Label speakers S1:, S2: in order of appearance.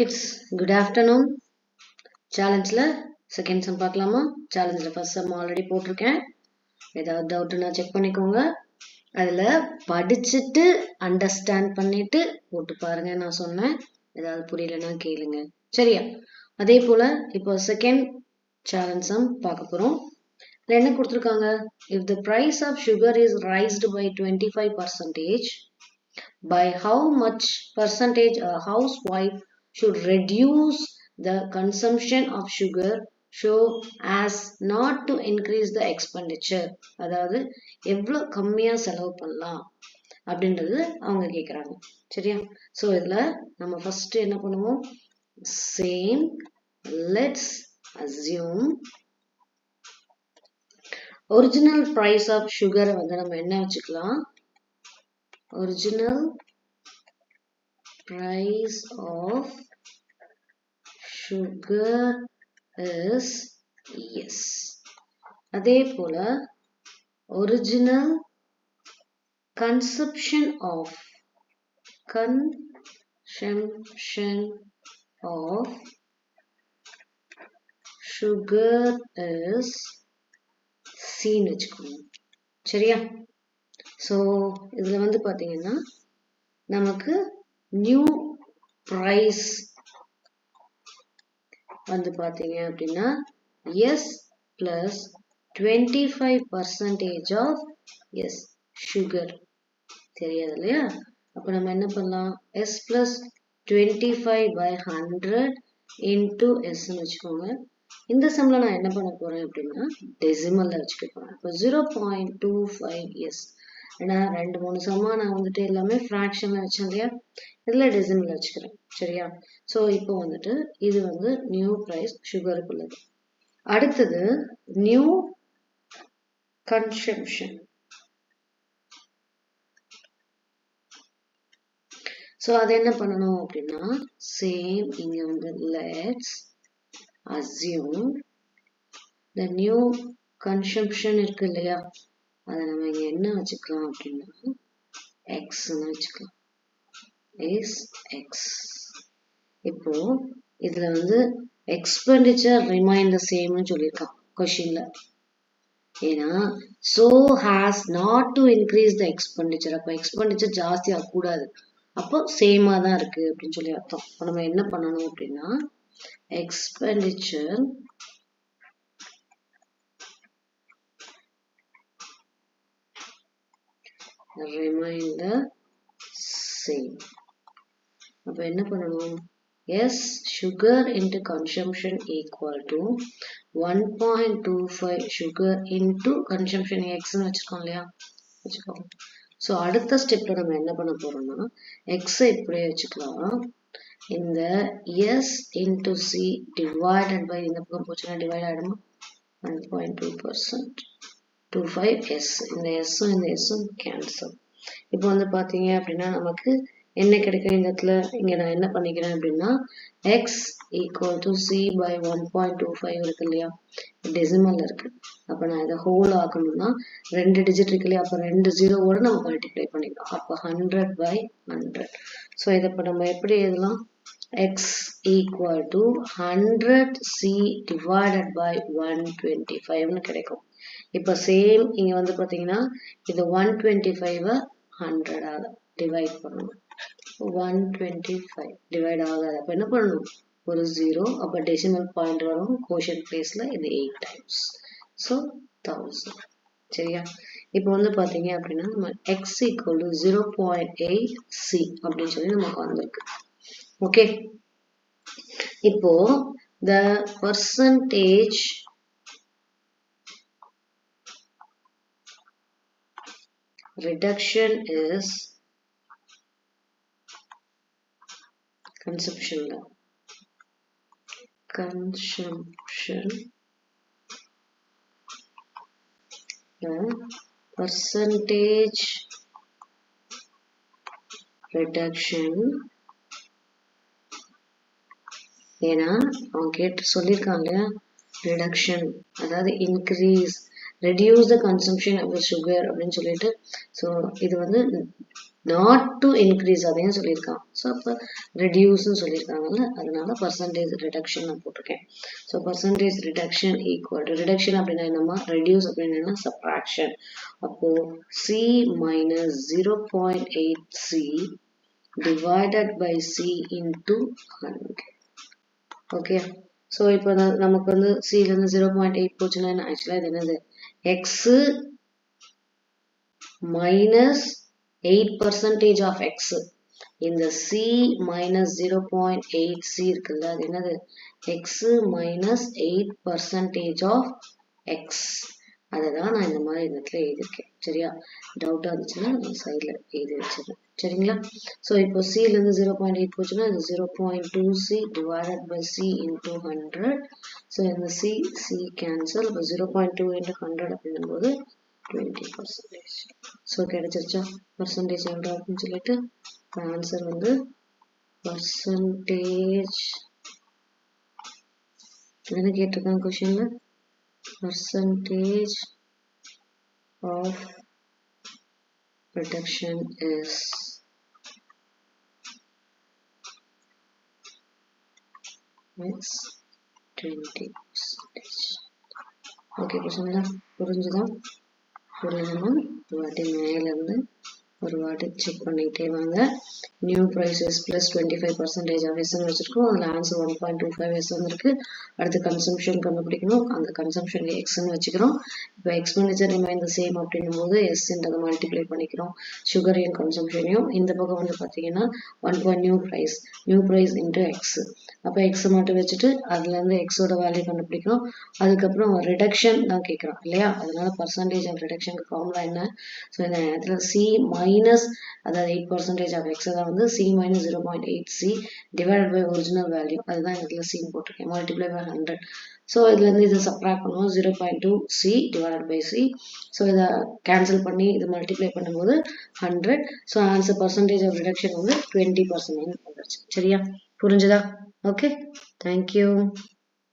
S1: Kids, good afternoon. Challenge-ல second sum பார்க்கலாமா? Challenge-ல first sum already போட்டிருக்கேன். ஏதாவது டவுட்னா செக் பண்ணிக்கோங்க. அதுல படிச்சுட்டு அண்டர்ஸ்டாண்ட் பண்ணிட்டு போட்டு பாருங்க. நான் சொன்னேன், ஏதாவது புரியலன்னா கேளுங்க. சரியா? அதே போல இப்போ செகண்ட் challenge sum பார்க்க போறோம். என்ன கொடுத்திருக்காங்க? If the price of sugar is raised by 25%, by how much percentage a housewife should reduce the consumption of sugar so as not to increase the expenditure. அதாவது எவ்வளவு கம்மியா செலவு பண்ணலாம் அப்படின்றது அவங்க கேக்குறாங்க. சரியா? சோ இதுல நம்ம ஃபர்ஸ்ட் என்ன பண்ணுவோம்? Same let's assume original price of sugar வந்து நம்ம என்ன வச்சுக்கலாம்? Original price of sugar is yes. அதே போல original consumption of sugar is C ன்னு வச்சுக்கோங்க. சரியா? சோ இதுல வந்து பாத்தீங்கன்னா நமக்கு நியூ பிரைஸ் வந்து பாத்தீங்க அப்படின்னா S plus 25% of yes sugar. தெரியாது இல்லையா? அப்ப நம்ம என்ன பண்ணலாம்? S plus 25 by 100 into S ன்னு வச்சுக்கோங்க. இந்த சம்ல நான் என்ன பண்ண போறேன் அப்படின்னா டெசிமல்ல வச்சுக்க போறேன். இப்போ 0.25 S. ஏன்னா 2-3 சம்மா நான் வந்துட்டு எல்லாமே ஃபிராக்ஷன்ல வச்சேன் இல்லையா? இதுல டெசிமல்ல வச்சுக்கிறேன். சரியா? சோ இப்போ வந்துட்டு இது வந்து நியூ பிரைஸ் சுகருக்குள்ளது. அடுத்தது நியூ கன்சம்ப்ஷன். சோ அது என்ன பண்ணணும் அப்படின்னா சேம் இங்க வந்து let's assume the new consumption இருக்கு இல்லையா? அதை நம்ம இங்க என்ன வச்சுக்கலாம் அப்படின்னா x ன்னு வச்சுக்கலாம். is x. இப்போ இதுல வந்து expenditure remain the same ன்னு சொல்லியிருக்கான் கொஸ்டின்ல. ஏன்னா so has not to increase the expenditure. அப்ப expenditure ஜாஸ்தி ஆகக்கூடாது. அப்போ சேமா தான் இருக்கு அப்படின்னு சொல்லி அர்த்தம். இப்போ நம்ம என்ன பண்ணணும் அப்படின்னா expenditure remain the same. அப்ப என்ன பண்ணணும்? S sugar into consumption equal to 1.25 sugar into consumption x ன்னு வச்சுக்கோம் இல்லையா? வச்சுக்கோங்க. சோ அடுத்த ஸ்டெப்ல நம்ம என்ன பண்ண போறோம்னா x இப்படியே வச்சுக்கலாம். இந்த S into C divided by இந்த பக்கம் போச்சுன்னா டிவைட் ஆயிடுமா? 1.2% 25 S. இந்த S இந்த S கேன்சல். இப்போ வந்து பாத்தீங்க அப்படின்னா நமக்கு என்ன கிடைக்கும் இந்த இடத்துல? இங்க நான் என்ன பண்ணிக்கிறேன் அப்படின்னா x equal to C by 1.25 இருக்கு இல்லையா? டெசிமல் இருக்கு. அப்ப நான் இதை ஹோல் ஆக்கணும்னா 2 டிஜிட் இருக்கு இல்லையா? அப்ப 2 ஜீரோவோட நம்ம மல்டிப்ளை பண்ணிக்கலாம். அப்ப 100 by 100. சோ இதை இப்ப நம்ம எப்படி எழுதலாம்? x equal to 100C divided by 125 ன்னு கிடைக்கும். இப்ப சேம் இங்க வந்து பாத்தீங்கன்னா இது 125 100 ஆல டிவைட் பண்ணணும். 125 டிவைட் ஆகாது. அப்ப என்ன பண்ணணும்? ஒரு 0. அப்ப டெசிமல் பாயிண்ட் வரும். கோஷன் பிளேஸ்ல இது 8 times. So 1000. சரியா? இப்போ வந்து பாத்தீங்க அப்படின்னா நம்ம x equal to 0.8C அப்படின்னு சொல்லி நமக்கு வந்திருக்கு. ஓகே. இப்போ the percentage reduction is consumption percentage reduction. ஏன்னா அவங்க கேட்டு சொல்லியிருக்காங்க ரிடக்ஷன் அதாவது increase reduce the consumption of the sugar அப்படின்னு சொல்லிட்டு. ஸோ இது வந்து நாட் டு இன்க்ரீஸ் அதையும் சொல்லியிருக்கான். ஸோ அப்போ ரெடியூஸ்ன்னு சொல்லியிருக்காங்கல்ல, அதனால பர்சன்டேஜ் ரிடக்ஷன் நான் போட்டிருக்கேன். So percentage reduction equal to reduction அப்படின்னா என்னமா, ரெடியூஸ் அப்படின்னா சப்ராக்ஷன். அப்போ C minus 0.8c divided by C into 100. Okay, so இப்போ நமக்கு வந்து சிலேருந்து 0.8 போச்சுன்னா என்ன, ஆக்சுவலாக இது என்னது, எக்ஸு minus 8% of x. இந்த c minus 0.8c இருக்குல்ல, அது என்னது, x minus 8% of x. அதுதான் நான் இந்த மாதிரி இந்த இடத்துல எழுதியிருக்கேன். சரியா, டவுட்டாக இருந்துச்சுன்னா நான் சைடில் எழுதி வச்சிருக்கேன். சரிங்களா, ஸோ இப்போ சிலேருந்து 0.8 போச்சுன்னா இது 0.2c divided by c into 100. So இந்த c கேன்சல். இப்போ 0.2 இன்டூ 100 அப்படின்னும் போது 20%. ஸோ கிடைச்சிருச்சா பர்சன்டேஜ் எவ்வளோ இருக்குன்னு சொல்லிட்டு, ஆன்சர் வந்து பர்சன்டேஜ் என்ன கேட்டிருக்காங்க கொஸ்டின்ல, percentage of reduction is X 20%. Okay பசங்களா, புரிஞ்சுதான்? புரியலன்னா ஒரு வாட்டி மேலேருந்து ஒரு வாட்டி செக் பண்ணிக்கிட்டே வாங்க. நியூ ப்ரைஸஸ் ப்ளஸ் 25% ஆஃப் எஸ்ன்னு வச்சுருக்கோம். அதில் ஆன்சர் 1.25 எஸ் வந்துருக்கு. அடுத்து கன்சம்ஷன் கண்டுபிடிக்கணும். அந்த கன்சம்ஷனுக்கு எக்ஸ்ன்னு வச்சுக்கிறோம். இப்போ எக்ஸ்பெண்டிச்சர் ரிமைன் த சேம் அப்படின்னும் போது எஸ்ன்றதை மல்டிப்ளை பண்ணிக்கிறோம், சுகரையும் கன்சம்ஷனையும். இந்த பக்கம் வந்து பார்த்தீங்கன்னா 1. New price into X. அப்போ எக்ஸை மட்டும் வச்சுட்டு அதுலேருந்து எக்ஸோட வேல்யூ கண்டுபிடிக்கிறோம். அதுக்கப்புறம் ரிடக்ஷன் தான் கேட்குறோம் இல்லையா, அதனால பர்சன்டேஜ் ஆஃப் ரிடக்ஷனுக்கு ஃபார்முலா என்ன, ஸோ இந்த இடத்துல சி மைனஸ், அதாவது 8% ஆஃப் எக்ஸ் தான் வந்து C minus 0.8c divided by original value, அதுதான் இந்த இடத்துல சின்னு போட்டிருக்கேன், மல்டிப்ளை பை 100. ஸோ இதுலேருந்து இதை சப்ராக்ட் பண்ணுவோம், 0.2c divided by C. So இதை கேன்சல் பண்ணி இதை மல்டிப்ளை பண்ணும்போது 100. So answer percentage of reduction வந்து 20% வந்துருச்சு. சரியா, புரிஞ்சுதா? Okay, thank you.